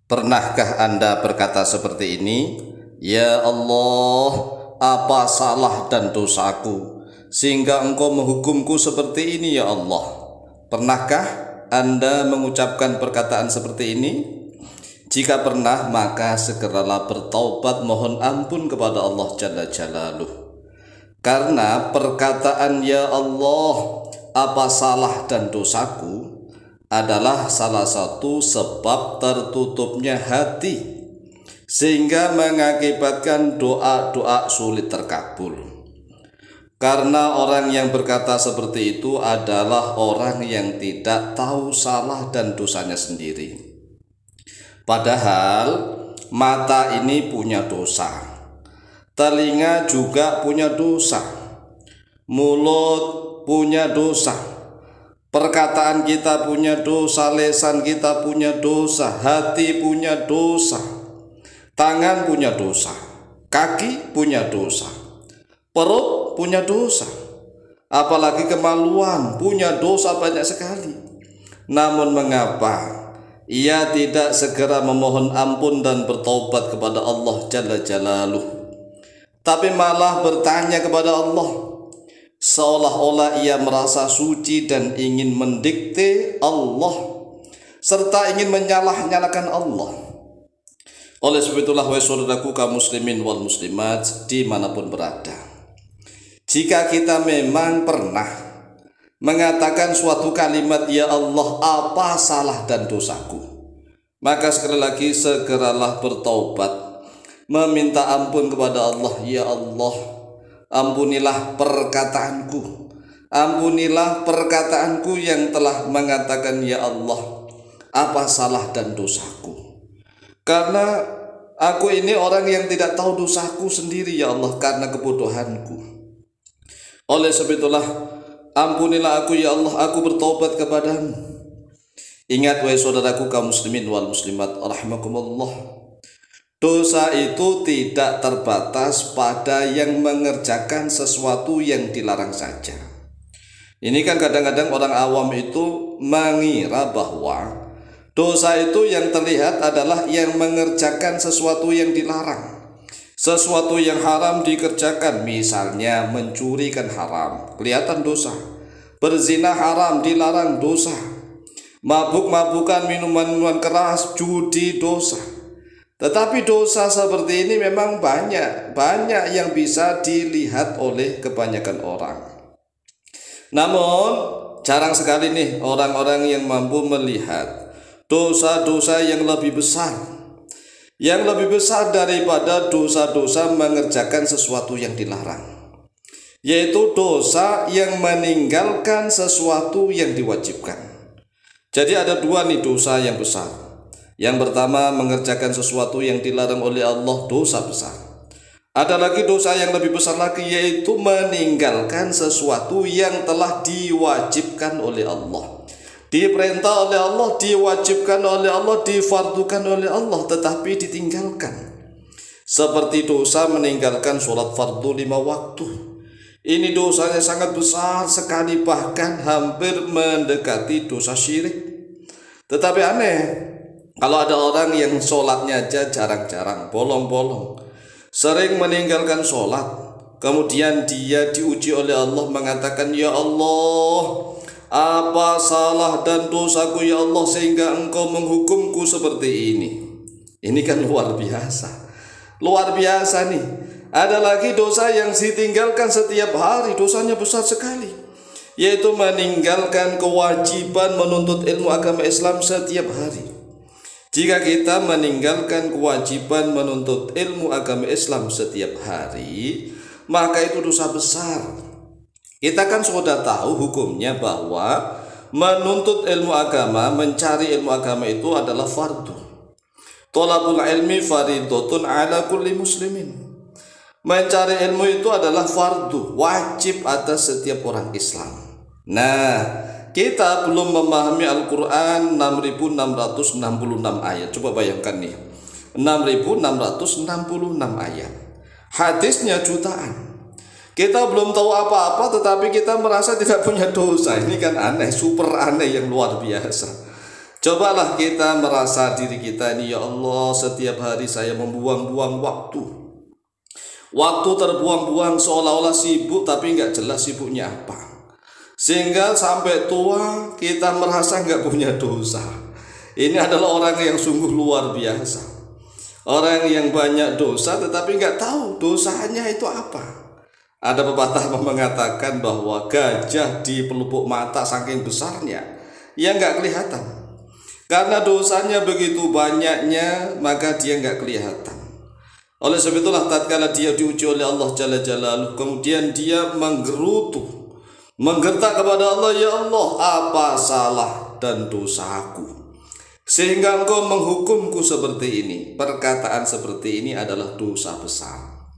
Pernahkah Anda berkata seperti ini? Ya Allah, apa salah dan dosaku sehingga Engkau menghukumku seperti ini ya Allah? Pernahkah Anda mengucapkan perkataan seperti ini? Jika pernah, maka segeralah bertaubat mohon ampun kepada Allah Jalla Jalaluh. Karena perkataan ya Allah, apa salah dan dosaku adalah salah satu sebab tertutupnya hati, sehingga mengakibatkan doa-doa sulit terkabul. Karena orang yang berkata seperti itu adalah orang yang tidak tahu salah dan dosanya sendiri. Padahal mata ini punya dosa, telinga juga punya dosa, mulut punya dosa, perkataan kita punya dosa, lisan kita punya dosa, hati punya dosa, tangan punya dosa, kaki punya dosa, perut punya dosa, apalagi kemaluan punya dosa banyak sekali. Namun mengapa ia tidak segera memohon ampun dan bertaubat kepada Allah Jalla Jalaluh, tapi malah bertanya kepada Allah, seolah-olah ia merasa suci dan ingin mendikte Allah serta ingin menyalah-nyalakan Allah. Oleh sebab itulah, wahai saudaraku kaum muslimin wal muslimat dimanapun berada, jika kita memang pernah mengatakan suatu kalimat ya Allah, apa salah dan dosaku, maka sekali lagi segeralah bertaubat, meminta ampun kepada Allah. Ya Allah, ampunilah perkataanku, ampunilah perkataanku yang telah mengatakan ya Allah, apa salah dan dosaku. Karena aku ini orang yang tidak tahu dosaku sendiri ya Allah, karena kebodohanku. Oleh sebab itulah, ampunilah aku ya Allah, aku bertobat kepadamu. Ingat wahai saudaraku kaum muslimin wal muslimat rahimakumullah, dosa itu tidak terbatas pada yang mengerjakan sesuatu yang dilarang saja. Ini kan kadang-kadang orang awam itu mengira bahwa dosa itu yang terlihat adalah yang mengerjakan sesuatu yang dilarang, sesuatu yang haram dikerjakan. Misalnya mencuri kan haram, kelihatan dosa. Berzina haram, dilarang, dosa. Mabuk-mabukan, minuman-minuman keras, judi, dosa. Tetapi dosa seperti ini memang banyak yang bisa dilihat oleh kebanyakan orang. Namun jarang sekali nih orang-orang yang mampu melihat dosa-dosa yang lebih besar, yang lebih besar daripada dosa-dosa mengerjakan sesuatu yang dilarang, yaitu dosa yang meninggalkan sesuatu yang diwajibkan. Jadi ada dua nih dosa yang besar. Yang pertama, mengerjakan sesuatu yang dilarang oleh Allah, dosa besar. Ada lagi dosa yang lebih besar lagi, yaitu meninggalkan sesuatu yang telah diwajibkan oleh Allah, diperintah oleh Allah, diwajibkan oleh Allah, difardukan oleh Allah, tetapi ditinggalkan. Seperti dosa meninggalkan sholat fardu 5 waktu. Ini dosanya sangat besar sekali, bahkan hampir mendekati dosa syirik. Tetapi aneh, kalau ada orang yang sholatnya aja jarang-jarang, bolong-bolong, sering meninggalkan sholat, kemudian dia diuji oleh Allah mengatakan ya Allah, apa salah dan dosaku ya Allah sehingga Engkau menghukumku seperti ini. Ini kan luar biasa, luar biasa nih. Ada lagi dosa yang ditinggalkan setiap hari, dosanya besar sekali, yaitu meninggalkan kewajiban menuntut ilmu agama Islam setiap hari. Jika kita meninggalkan kewajiban menuntut ilmu agama Islam setiap hari, maka itu dosa besar. Kita kan sudah tahu hukumnya bahwa menuntut ilmu agama, mencari ilmu agama itu adalah fardu. Thalabul ilmi fardhotun ala kulli muslimin. Mencari ilmu itu adalah fardu, wajib atas setiap orang Islam. Nah, kita belum memahami Al-Quran 6.666 ayat. Coba bayangkan nih, 6.666 ayat, hadisnya jutaan. Kita belum tahu apa-apa, tetapi kita merasa tidak punya dosa. Ini kan aneh, super aneh, yang luar biasa. Cobalah kita merasa diri kita ini, ya Allah, setiap hari saya membuang-buang waktu. Waktu terbuang-buang seolah-olah sibuk tapi nggak jelas sibuknya apa. Sehingga sampai tua kita merasa nggak punya dosa. Ini adalah orang yang sungguh luar biasa. Orang yang banyak dosa tetapi nggak tahu dosanya itu apa. Ada pepatah mengatakan bahwa gajah di pelupuk mata saking besarnya, ya nggak kelihatan. Karena dosanya begitu banyaknya, maka dia nggak kelihatan. Oleh sebab itulah tatkala dia diuji oleh Allah Jalla Jalaluhu, kemudian dia menggerutu, menggertak kepada Allah, ya Allah, apa salah dan dosaku sehingga engkau menghukumku seperti ini. Perkataan seperti ini adalah dosa besar.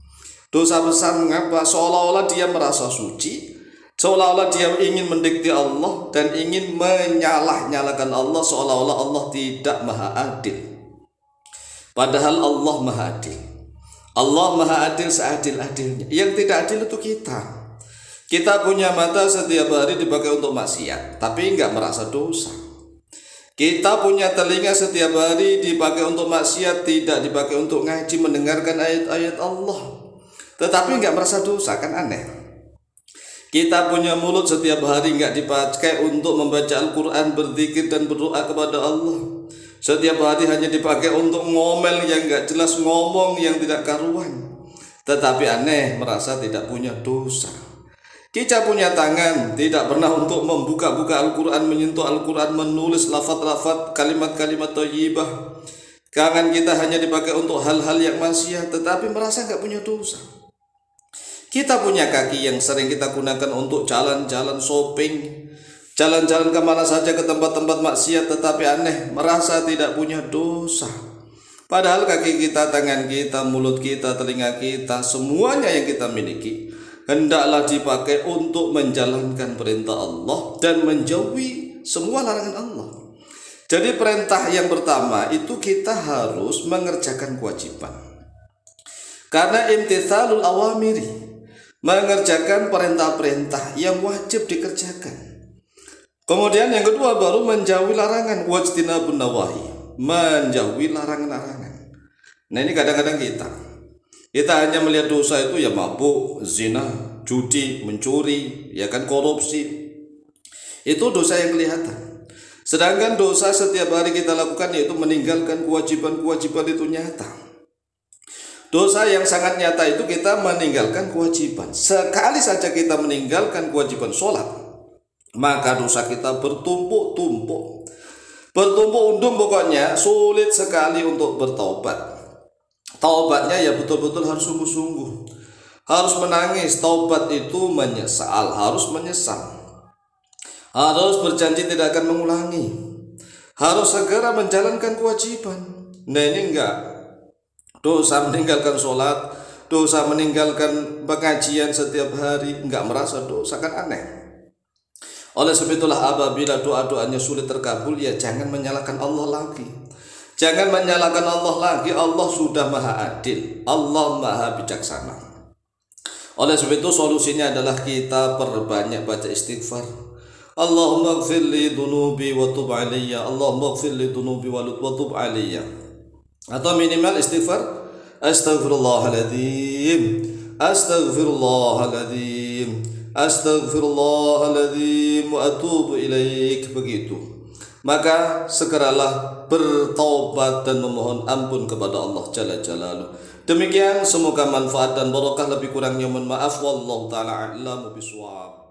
Dosa besar mengapa? Seolah-olah dia merasa suci, seolah-olah dia ingin mendikte Allah dan ingin menyalah-nyalakan Allah, seolah-olah Allah tidak maha adil. Padahal Allah maha adil. Allah maha adil seadil-adilnya. Yang tidak adil itu kita. Kita punya mata setiap hari dipakai untuk maksiat, tapi enggak merasa dosa. Kita punya telinga setiap hari dipakai untuk maksiat, tidak dipakai untuk ngaji, mendengarkan ayat-ayat Allah, tetapi nggak merasa dosa, kan aneh. Kita punya mulut setiap hari nggak dipakai untuk membaca Al-Quran, berzikir dan berdoa kepada Allah. Setiap hari hanya dipakai untuk ngomel yang nggak jelas, ngomong yang tidak karuan. Tetapi aneh, merasa tidak punya dosa. Kita punya tangan, tidak pernah untuk membuka-buka Al-Quran, menyentuh Al-Quran, menulis lafaz-lafaz, kalimat-kalimat thayyibah. Tangan kita hanya dipakai untuk hal-hal yang maksiat, tetapi merasa nggak punya dosa. Kita punya kaki yang sering kita gunakan untuk jalan-jalan shopping, jalan-jalan kemana saja ke tempat-tempat maksiat, tetapi aneh, merasa tidak punya dosa. Padahal kaki kita, tangan kita, mulut kita, telinga kita, semuanya yang kita miliki hendaklah dipakai untuk menjalankan perintah Allah dan menjauhi semua larangan Allah. Jadi perintah yang pertama itu kita harus mengerjakan kewajiban. Karena imtithalul awamiri, mengerjakan perintah-perintah yang wajib dikerjakan. Kemudian yang kedua baru menjauhi larangan, wajtinabun nawahi, menjauhi larangan-larangan. Nah ini kadang-kadang kita hanya melihat dosa itu ya mabuk, zina, judi, mencuri, ya kan, korupsi. Itu dosa yang kelihatan. Sedangkan dosa setiap hari kita lakukan yaitu meninggalkan kewajiban-kewajiban itu nyata. Dosa yang sangat nyata itu kita meninggalkan kewajiban. Sekali saja kita meninggalkan kewajiban sholat, maka dosa kita bertumpuk-tumpuk. Bertumpuk undung, pokoknya sulit sekali untuk bertaubat. Taubatnya ya betul-betul harus sungguh-sungguh, harus menangis. Taubat itu menyesal, harus menyesal, harus berjanji tidak akan mengulangi, harus segera menjalankan kewajiban. Nah ini enggak. Dosa meninggalkan sholat, dosa meninggalkan pengajian setiap hari, enggak merasa dosa, kan aneh. Oleh sebab itulah apabila doa-doanya sulit terkabul, ya jangan menyalahkan Allah lagi. Jangan menyalahkan Allah lagi. Allah sudah maha adil, Allah maha bijaksana. Oleh sebab itu solusinya adalah kita perbanyak baca istighfar. Allahumma ighfir li dhunubi wa tub alayya, Allahumma ighfir li dhunubi wa tub alayya. Atau minimal istighfar, astaghfirullahaladzim, astaghfirullahaladzim, astaghfirullahaladzim wa atubu ilaik, begitu. Maka segeralah bertaubat dan memohon ampun kepada Allah Jalla Jalaluhu. Demikian, semoga manfaat dan barokah, lebih kurangnya mohon maaf. Wallahu ta'ala a'lamu bishawab.